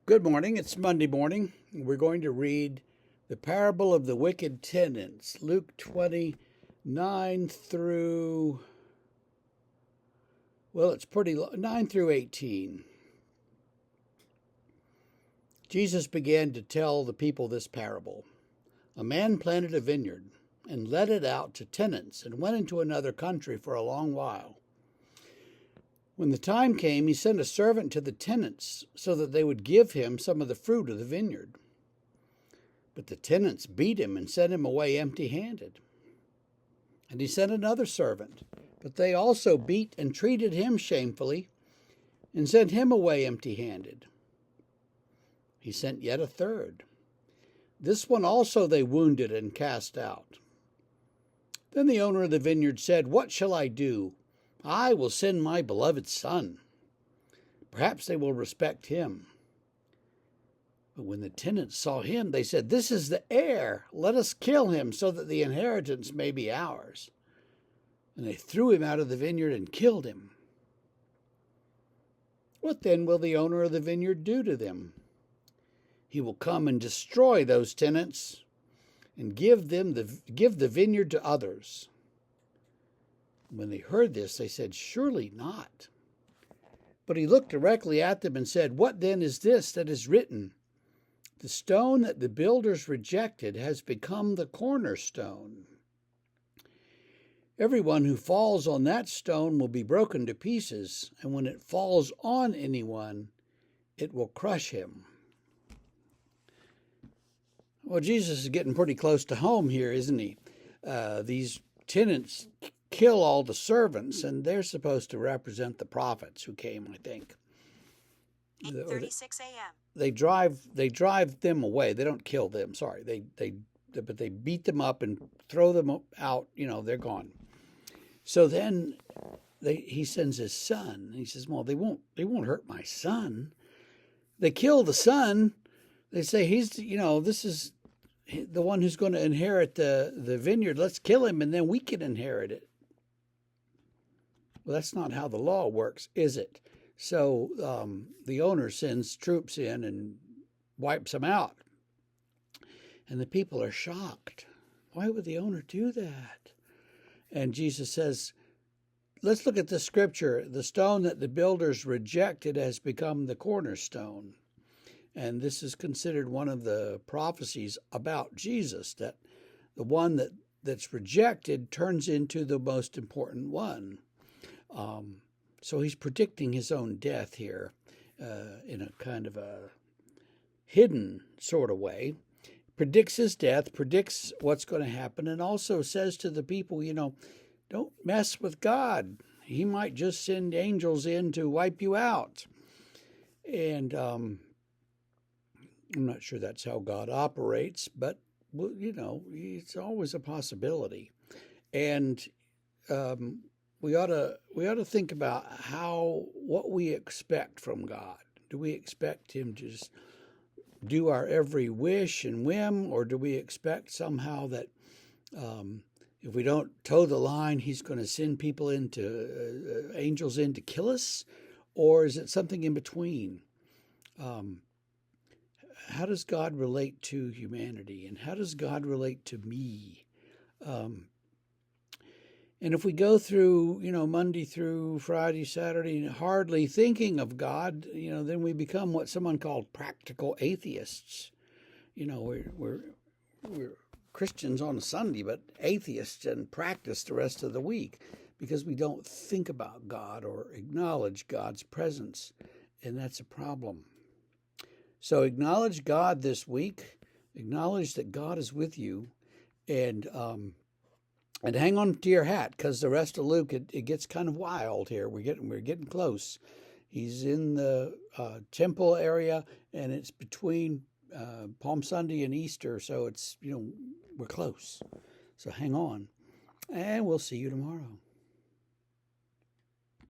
Good morning. It's Monday morning. We're going to read the parable of the wicked tenants, Luke 29 through, it's pretty 9 through 18. Jesus began to tell the people this parable. A man planted a vineyard and let it out to tenants and went into another country for a long while. When the time came, he sent a servant to the tenants so that they would give him some of the fruit of the vineyard. But the tenants beat him and sent him away empty-handed. And he sent another servant, but they also beat and treated him shamefully and sent him away empty-handed. He sent yet a third. This one also they wounded and cast out. Then the owner of the vineyard said, "What shall I do? I will send my beloved son. Perhaps they will respect him." But when the tenants saw him, they said, "This is the heir. Let us kill him so that the inheritance may be ours." And they threw him out of the vineyard and killed him. What then will the owner of the vineyard do to them? He will come and destroy those tenants and give the vineyard to others. When they heard this, they said, "Surely not." But he looked directly at them and said, "What then is this that is written? The stone that the builders rejected has become the cornerstone. Everyone who falls on that stone will be broken to pieces, and when it falls on anyone, it will crush him." Well, Jesus is getting pretty close to home here, isn't he? These tenants kill all the servants, and they're supposed to represent the prophets who came, I think. 8:36 a.m. They drive them away. They don't kill them. Sorry, but they beat them up and throw them out. They're gone. So then he sends his son. He says, "Well, they won't hurt my son." They kill the son. They say this is the one who's going to inherit the vineyard. Let's kill him, and then we can inherit it. Well, that's not how the law works, is it? So the owner sends troops in and wipes them out. And the people are shocked. Why would the owner do that? And Jesus says, let's look at the scripture. The stone that the builders rejected has become the cornerstone. And this is considered one of the prophecies about Jesus, that the one that's rejected turns into the most important one. So he's predicting his own death here in a kind of a hidden sort of way. Predicts his death, predicts what's going to happen, and also says to the people, don't mess with God. He might just send angels in to wipe you out. And I'm not sure that's how God operates, but, it's always a possibility. And we ought to think about what we expect from God. Do we expect him to just do our every wish and whim, or do we expect somehow that if we don't toe the line, he's going to send people angels in to kill us? Or is it something in between? How does God relate to humanity, and how does God relate to me? And if we go through, Monday through Friday, Saturday, hardly thinking of God, then we become what someone called practical atheists. We're Christians on a Sunday, but atheists in practice the rest of the week because we don't think about God or acknowledge God's presence, and that's a problem. So acknowledge God this week. Acknowledge that God is with you, and hang on to your hat, because the rest of Luke, it gets kind of wild here. We're getting close. He's in the temple area, and it's between Palm Sunday and Easter, so it's we're close. So hang on, and we'll see you tomorrow.